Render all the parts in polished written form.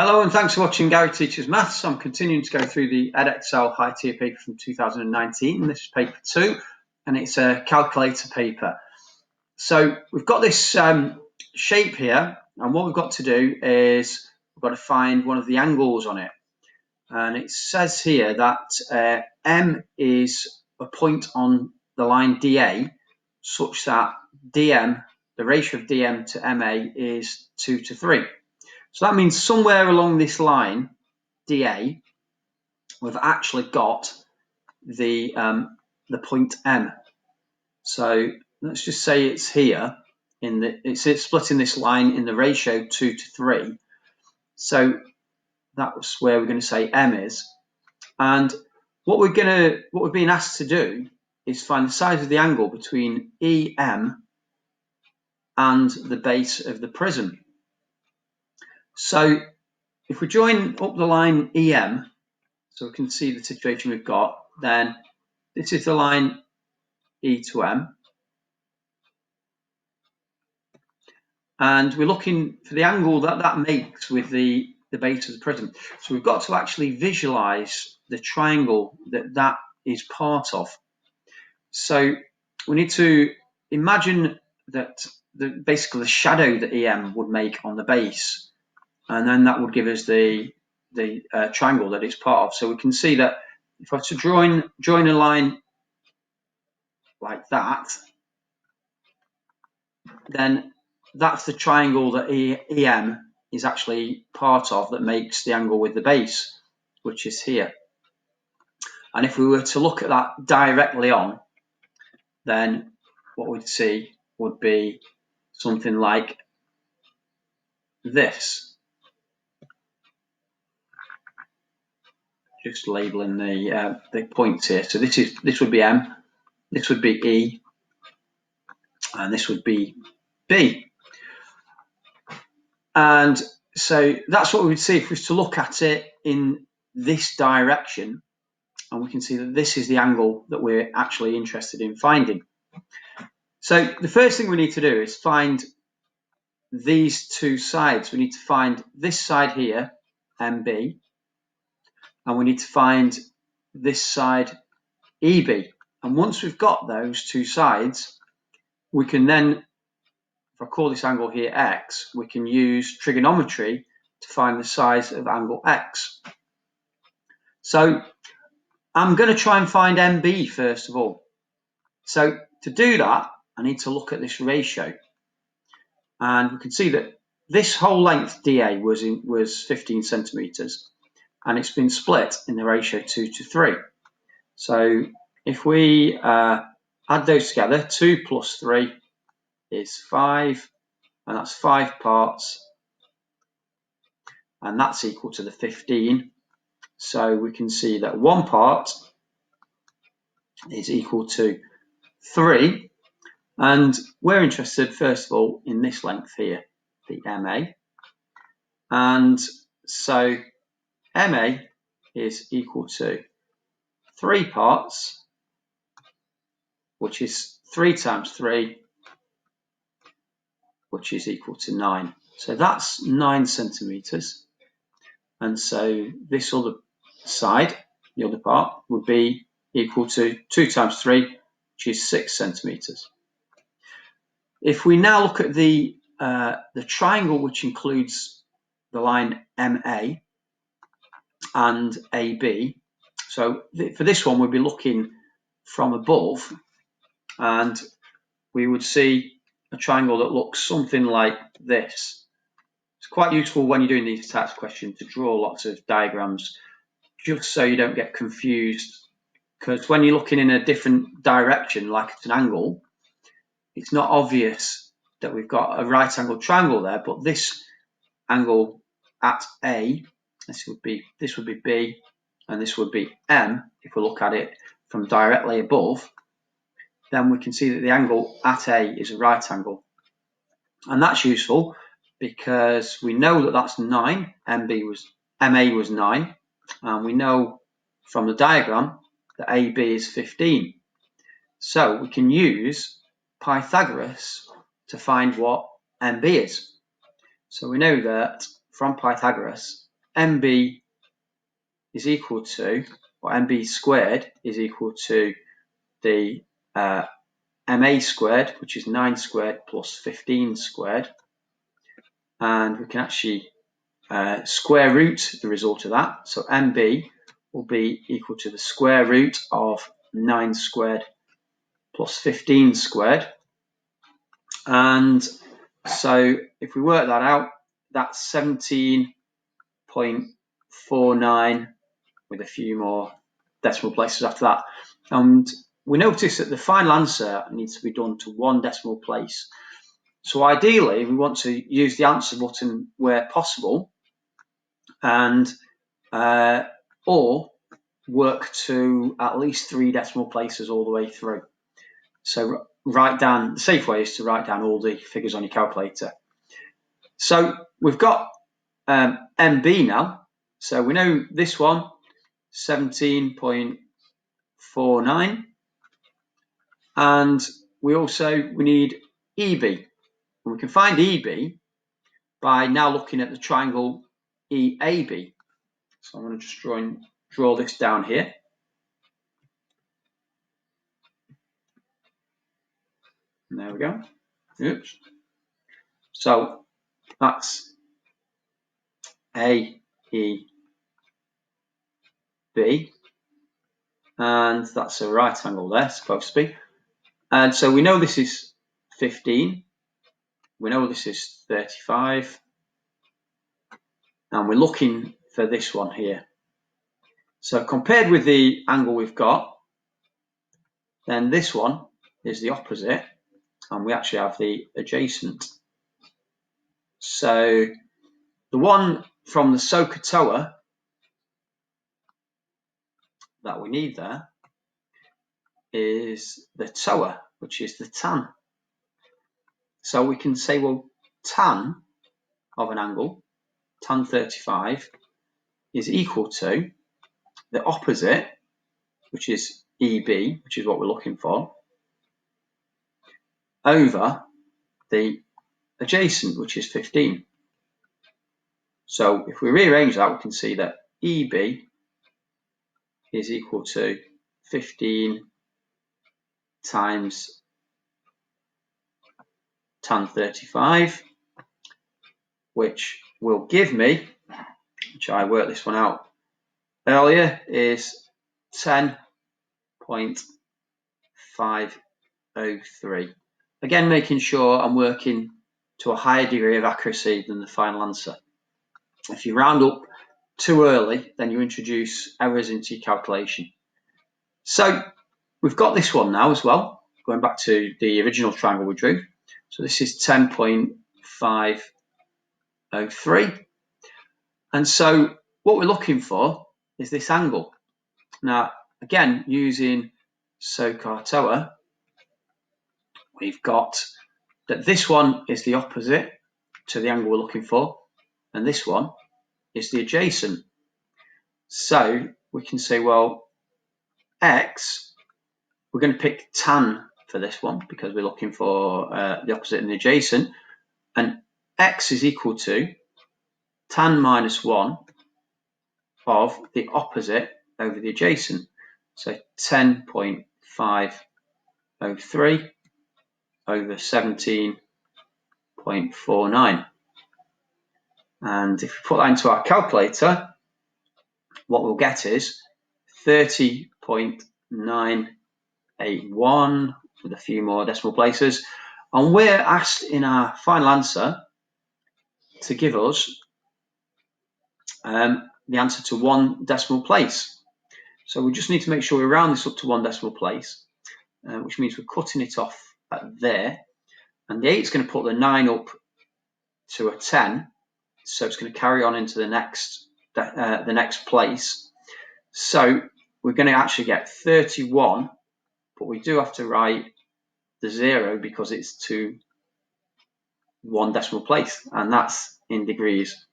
Hello and thanks for watching Gary Teaches Maths. I'm continuing to go through the Edexcel high tier paper from 2019. This is paper 2 and it's a calculator paper. So we've got this shape here, and what we've got to do is we've got to find one of the angles on it. And it says here that M is a point on the line DA such that DM, the ratio of DM to MA is 2:3. So that means somewhere along this line, DA, we've actually got the point M. So let's just say it's here. It's splitting this line in the ratio 2:3. So that's where we're going to say M is. And what we've been asked to do is find the size of the angle between EM and the base of the prism. So if we join up the line EM, so we can see the situation we've got, then this is the line E to M. And we're looking for the angle that makes with the base of the prism. So we've got to actually visualize the triangle that is part of. So we need to imagine that basically the shadow that EM would make on the base, and then that would give us the triangle that it's part of. So we can see that if I were to join a line like that, then that's the triangle that EM is actually part of that makes the angle with the base, which is here. And if we were to look at that directly on, then what we'd see would be something like this. Just labeling the points here. So this would be M, this would be E, and this would be B. And so that's what we would see if we were to look at it in this direction, and we can see that this is the angle that we're actually interested in finding. So the first thing we need to do is find these two sides. We need to find this side here, MB, and we need to find this side, EB. And once we've got those two sides, we can then, if I call this angle here X, we can use trigonometry to find the size of angle X. So I'm going to try and find MB first of all. So to do that, I need to look at this ratio. And we can see that this whole length DA was 15 centimeters, and it's been split in the ratio 2:3. So if we add those together, 2 plus 3 is 5, and that's 5 parts, and that's equal to the 15. So we can see that 1 part is equal to 3, and we're interested first of all in this length here, the MA, and so MA is equal to 3 parts, which is 3 times 3, which is equal to 9. So that's 9 centimeters. And so this other side, the other part, would be equal to 2 times 3, which is 6 centimeters. If we now look at the triangle which includes the line MA and AB, so for this one we'd be looking from above, and we would see a triangle that looks something like this. It's quite useful when you're doing these types of questions to draw lots of diagrams, just so you don't get confused, because when you're looking in a different direction, like it's an angle, it's not obvious that we've got a right angled triangle there, but this angle at A, this would be B, and this would be M. If we look at it from directly above, then we can see that the angle at A is a right angle. And that's useful because we know that that's 9, MA was 9, and we know from the diagram that AB is 15. So we can use Pythagoras to find what MB is. So we know that from Pythagoras MB is equal to, or MB squared is equal to the MA squared, which is 9 squared plus 15 squared. And we can actually square root the result of that. So MB will be equal to the square root of 9 squared plus 15 squared. And so if we work that out, that's 17.49 with a few more decimal places after that. And we notice that the final answer needs to be done to one decimal place. So ideally, we want to use the answer button where possible, and or work to at least 3 decimal places all the way through. So write down, the safe way is to write down all the figures on your calculator. So we've got MB now. So we know this one, 17.49. And we need EB. And we can find EB by now looking at the triangle EAB. So I'm going to just draw this down here. And there we go. Oops. So that's AEB. And that's a right angle there, supposed to be. And so we know this is 15. We know this is 35. And we're looking for this one here. So compared with the angle we've got, then this one is the opposite, and we actually have the adjacent. So the one from the SOHCAHTOA that we need there is the TOA, which is the tan. So we can say, well, tan of an angle, tan 35, is equal to the opposite, which is EB, which is what we're looking for, over the adjacent, which is 15. So if we rearrange that, we can see that EB is equal to 15 times tan 35, which will give me, which I worked this one out earlier, is 10.503. Again, making sure I'm working to a higher degree of accuracy than the final answer. If you round up too early, then you introduce errors into your calculation. So we've got this one now as well, going back to the original triangle we drew. So this is 10.503. And so what we're looking for is this angle. Now, again, using SOHCAHTOA, we've got that this one is the opposite to the angle we're looking for, and this one is the adjacent. So we can say, well, X, we're going to pick tan for this one because we're looking for the opposite and the adjacent, and X is equal to tan minus 1 of the opposite over the adjacent. So 10.503 over 17.49. And if we put that into our calculator, what we'll get is 30.981 with a few more decimal places. And we're asked in our final answer to give us the answer to one decimal place. So we just need to make sure we round this up to one decimal place, which means we're cutting it off at there. And the 8 is going to put the 9 up to a 10, so it's going to carry on into the next place. So we're going to actually get 31, but we do have to write the 0 because it's to one decimal place, and that's in degrees.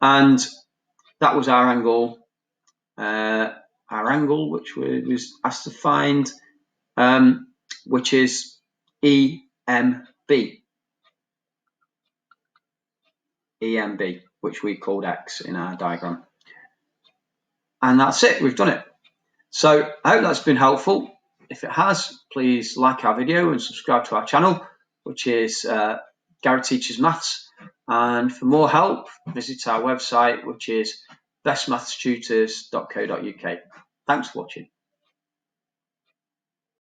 And that was our angle, which we was asked to find, which is EMB, which we called x in our diagram. And that's it, we've done it. So I hope that's been helpful. If it has, please like our video and subscribe to our channel, which is Gary Teaches Maths. And for more help, visit our website, which is bestmathstutors.co.uk. Thanks for watching.